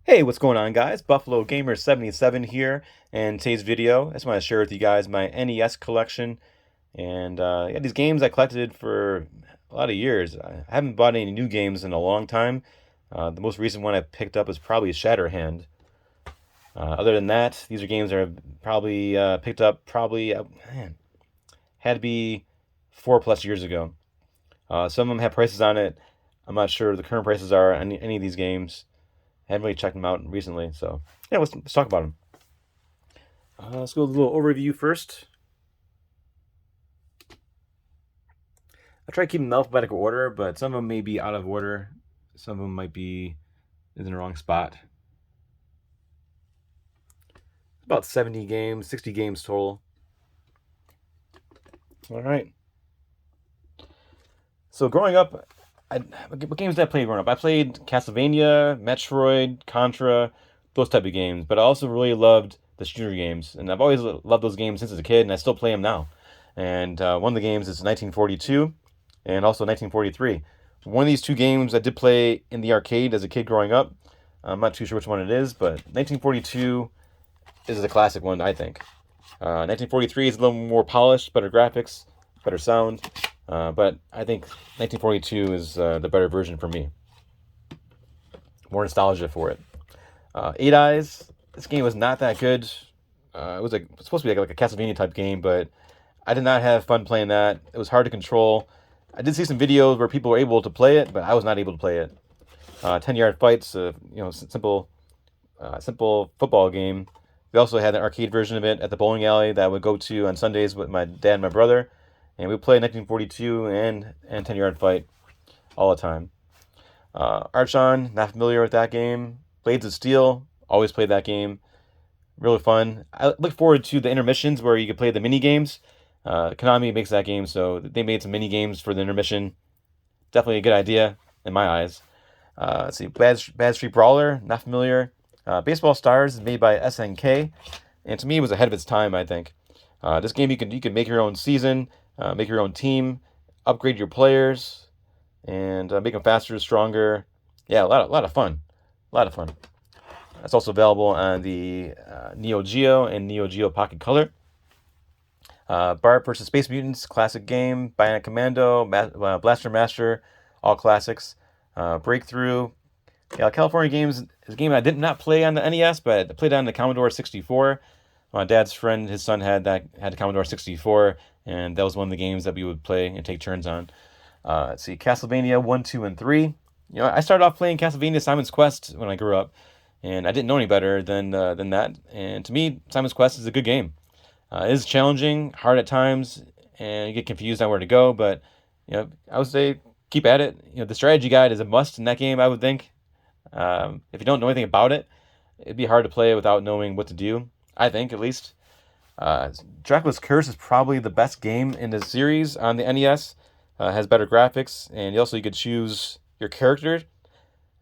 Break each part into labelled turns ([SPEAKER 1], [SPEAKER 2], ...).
[SPEAKER 1] Hey, what's going on, guys? Buffalo Gamer 77 here, and today's video, I just want to share with you guys my NES collection. And yeah, these games I collected for a lot of years. I haven't bought any new games in a long time. The most recent one I picked up was probably Shatterhand. Other than that, these are games that are probably picked up man, had to be 4+ years ago. Some of them have prices on it. I'm not sure the current prices are on any of these games. I haven't really checked them out recently, so yeah, let's talk about them. Let's go with a little overview first. I try to keep them in alphabetical order, but some of them may be out of order. Some of them might be in the wrong spot. About 70 games, 60 games total. All right. So growing up, what games did I play growing up? I played Castlevania, Metroid, Contra, those type of games. But I also really loved the shooter games, and I've always loved those games since as a kid, and I still play them now. And one of the games is 1942, and also 1943. One of these two games I did play in the arcade as a kid growing up. I'm not too sure which one it is, but 1942 is the classic one, I think. 1943 is a little more polished, better graphics, better sound. But I think 1942 is the better version for me. More nostalgia for it. Eight Eyes. This game was not that good. It was supposed to be like a Castlevania type game, but I did not have fun playing that. It was hard to control. I did see some videos where people were able to play it, but I was not able to play it. 10-yard fights, simple football game. We also had an arcade version of it at the bowling alley that I would go to on Sundays with my dad and my brother, and we played 1942 and 10-yard fight all the time. Archon, not familiar with that game. Blades of Steel, always played that game. Really fun. I look forward to the intermissions where you could play the mini games. Konami makes that game, so they made some mini games for the intermission. Definitely a good idea in my eyes. Let's see, Bad Street Brawler, not familiar. Baseball Stars is made by SNK, and to me it was ahead of its time. I think this game you can make your own season, make your own team, upgrade your players, and make them faster, stronger. Yeah, a lot of fun, a lot of fun. It's also available on the Neo Geo and Neo Geo Pocket Color. Bart vs. Space Mutants, classic game. Bionic Commando, Blaster Master, all classics. Breakthrough. Yeah, California Games is a game I did not play on the NES, but I played on the Commodore 64. My dad's friend, his son had the Commodore 64, and that was one of the games that we would play and take turns on. Let's see, Castlevania 1, 2, and 3. I started off playing Castlevania Simon's Quest when I grew up, and I didn't know any better than that. And to me, Simon's Quest is a good game. It is challenging, hard at times, and you get confused on where to go. But I would say keep at it. The strategy guide is a must in that game. I would think. If you don't know anything about it, it'd be hard to play without knowing what to do. I think, at least. Dracula's Curse is probably the best game in the series on the NES. Has better graphics, and you could choose your character,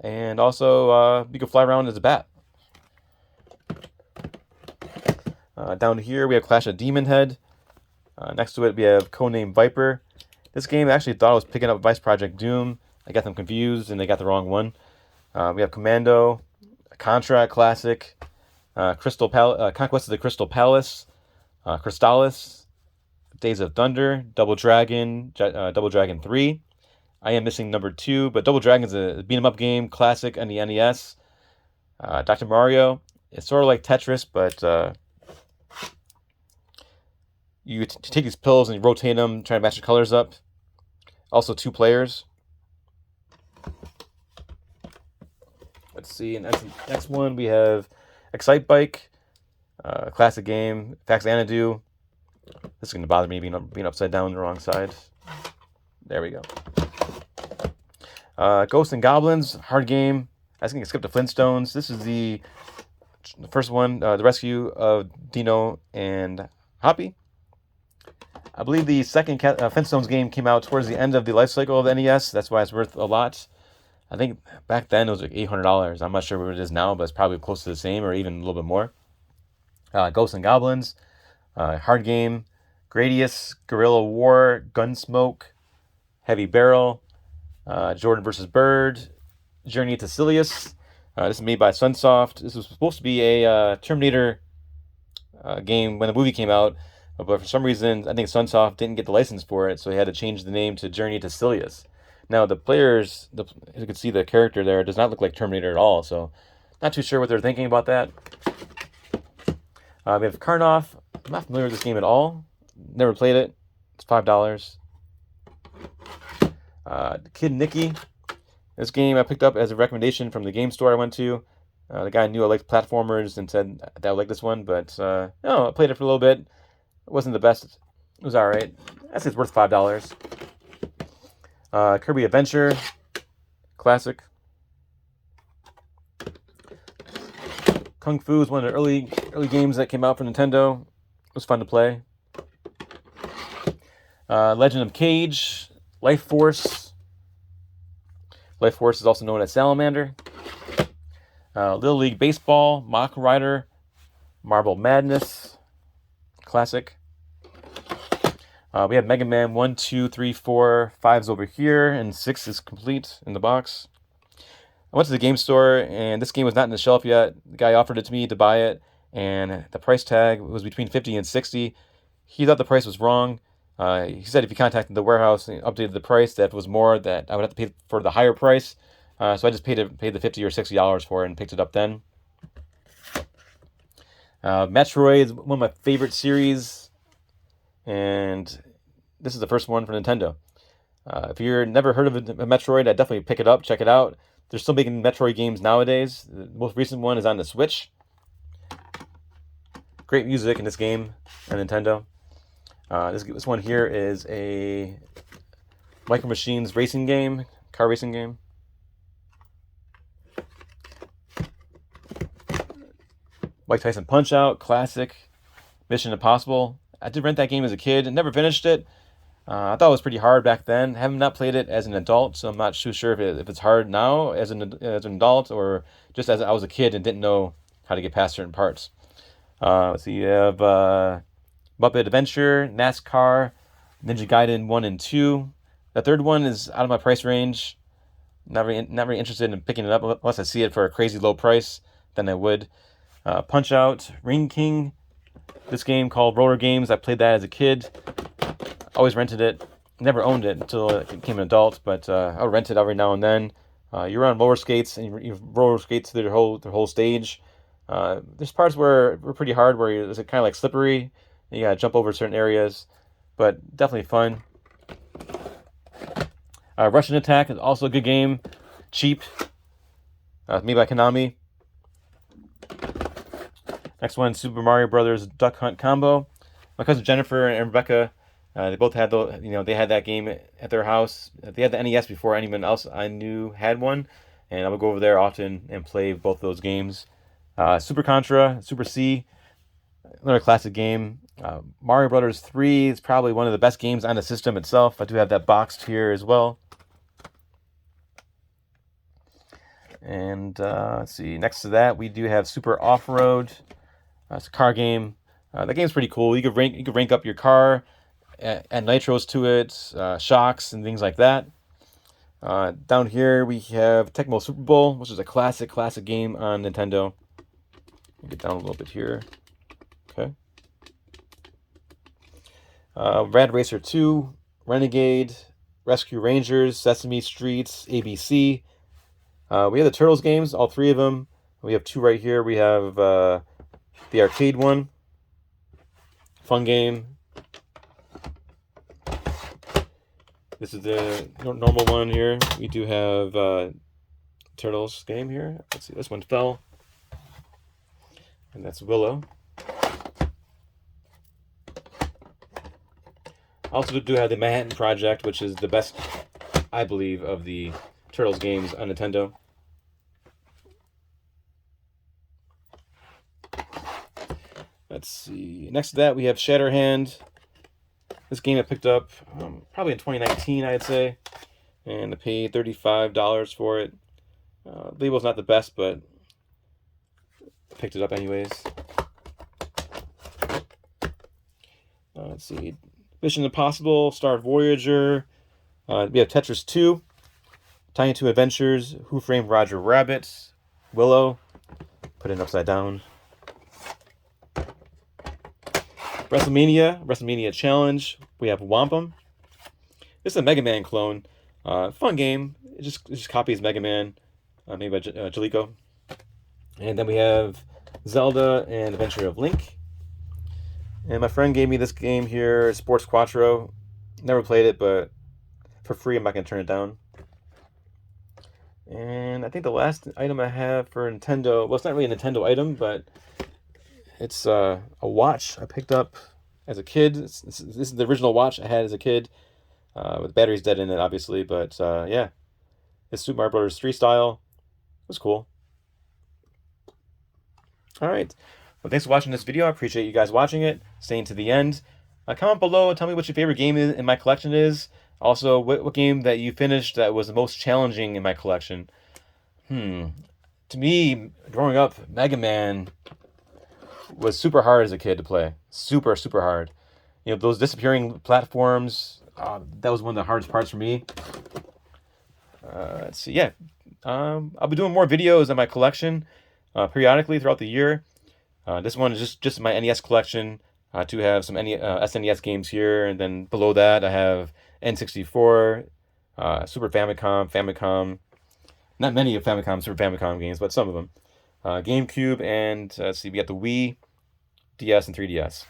[SPEAKER 1] and also you can fly around as a bat. Down here we have Clash of Demon Head. Next to it we have Codename Viper. This game I actually thought I was picking up Vice Project Doom. I got them confused and they got the wrong one. We have Commando, Contra Classic, Conquest of the Crystal Palace, Crystallis, Days of Thunder, Double Dragon, Double Dragon 3. I am missing number 2, but Double Dragon is a beat 'em up game, classic on the NES. Dr. Mario, it's sort of like Tetris, but you take these pills and you rotate them, trying to match the colors up. Also, 2 players. Let's see. Next one we have Excite Bike, classic game. Fax Anadu. This is going to bother me being upside down on the wrong side. There we go. Ghosts and Goblins, hard game. I was going to skip the Flintstones. This is the first one, the rescue of Dino and Hoppy. I believe the second Flintstones game came out towards the end of the life cycle of the NES. That's why it's worth a lot. I think back then it was like $800. I'm not sure what it is now, but it's probably close to the same or even a little bit more. Ghosts and Goblins, hard game. Gradius, Guerrilla War, Gunsmoke, Heavy Barrel, Jordan vs. Bird, Journey to Silius. This is made by Sunsoft. This was supposed to be a Terminator game when the movie came out, but for some reason, I think Sunsoft didn't get the license for it, so they had to change the name to Journey to Silius. Now, the players, as you can see, the character there does not look like Terminator at all, so not too sure what they're thinking about that. We have Karnoff. I'm not familiar with this game at all. Never played it. It's $5. Kid Nicky. This game I picked up as a recommendation from the game store I went to. The guy knew I liked platformers and said that I would like this one, but no, I played it for a little bit. It wasn't the best. It was alright. I say it's worth $5. Kirby Adventure. Classic. Kung Fu is one of the early games that came out for Nintendo. It was fun to play. Legend of Cage. Life Force. Life Force is also known as Salamander. Little League Baseball, Mach Rider, Marble Madness, classic. We have Mega Man 1, 2, 3, 4, 5's over here, and 6 is complete in the box. I went to the game store, and this game was not in the shelf yet. The guy offered it to me to buy it, and the price tag was between $50 and $60. He thought the price was wrong. He said if he contacted the warehouse and updated the price, that if it was more, that I would have to pay for the higher price. So I just paid the $50 or $60 for it and picked it up then. Metroid is one of my favorite series, and this is the first one for Nintendo. If you've never heard of a Metroid, I'd definitely pick it up, check it out. They're still making Metroid games nowadays. The most recent one is on the Switch. Great music in this game on Nintendo. This one here is a Micro Machines racing game, car racing game. Mike Tyson Punch-Out, classic. Mission Impossible. I did rent that game as a kid and never finished it. I thought it was pretty hard back then. Have not played it as an adult, so I'm not too sure if it's hard now as an adult or just as I was a kid and didn't know how to get past certain parts. Let's see, you have Muppet Adventure, NASCAR, Ninja Gaiden 1 and 2. The third one is out of my price range. Not very interested in picking it up unless I see it for a crazy low price. Then I would. Punch-Out, Ring King. This game called Roller Games. I played that as a kid. Always rented it. Never owned it until I became an adult, but I'll rent it every now and then. You're on roller skates and you roller skate through the whole stage. There's parts where we're pretty hard, where it's kind of like slippery. And you gotta jump over certain areas, but definitely fun. Russian Attack is also a good game. Cheap. Made by Konami. Next one, Super Mario Brothers Duck Hunt Combo. My cousin Jennifer and Rebecca, they both had they had that game at their house. They had the NES before anyone else I knew had one, and I would go over there often and play both of those games. Super Contra, Super C, another classic game. Mario Brothers 3 is probably one of the best games on the system itself. I do have that boxed here as well. And let's see, next to that we do have Super Off-Road. It's a car game. That game's pretty cool. You could rank up your car, add nitros to it, shocks and things like that. Down here we have Tecmo Super Bowl, which is a classic game on Nintendo. Get down a little bit here. Okay. Rad Racer 2, Renegade, Rescue Rangers, Sesame Streets, ABC. We have the Turtles games, all three of them. We have two right here. We have the arcade one. Fun game. This is the normal one here. We do have Turtles game here. Let's see, this one fell. And that's Willow. I also do have the Manhattan Project, which is the best, I believe, of the Turtles games on Nintendo. Let's see. Next to that, we have Shatterhand. This game I picked up probably in 2019, I'd say. And I paid $35 for it. Label's not the best, but I picked it up anyways. Let's see. Mission Impossible, Star Voyager. We have Tetris 2. Tiny Toon Adventures, Who Framed Roger Rabbit, Willow. Put it upside down. WrestleMania Challenge. We have Wampum. This is a Mega Man clone. Fun game. It just copies Mega Man, made by Jalico. And then we have Zelda and Adventure of Link. And my friend gave me this game here, Sports Quattro. Never played it, but for free, I'm not going to turn it down. And I think the last item I have for Nintendo, well, it's not really a Nintendo item, but it's a watch I picked up as a kid. This is the original watch I had as a kid, with the batteries dead in it, obviously. But yeah, it's Super Mario Bros. 3 style. It was cool. All right. Well, thanks for watching this video. I appreciate you guys watching it, staying to the end. Comment below, tell me what your favorite game in my collection is. Also, what game that you finished that was the most challenging in my collection. To me, growing up, Mega Man was super hard as a kid to play. Super, super hard. You know, those disappearing platforms, that was one of the hardest parts for me. Let's see, yeah. I'll be doing more videos on my collection periodically throughout the year. This one is just my NES collection. I do have some SNES games here, and then below that I have N64, Super Famicom. Not many of Super Famicom games, but some of them. GameCube, and let's see, we got the Wii, DS, and 3DS.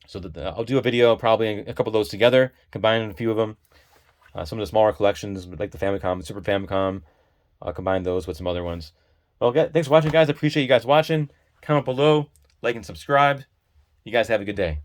[SPEAKER 1] So I'll do a video, probably a couple of those together, combining a few of them. Some of the smaller collections, like the Famicom, Super Famicom, I'll combine those with some other ones. Well, thanks for watching, guys. I appreciate you guys watching. Comment below, like, and subscribe. You guys have a good day.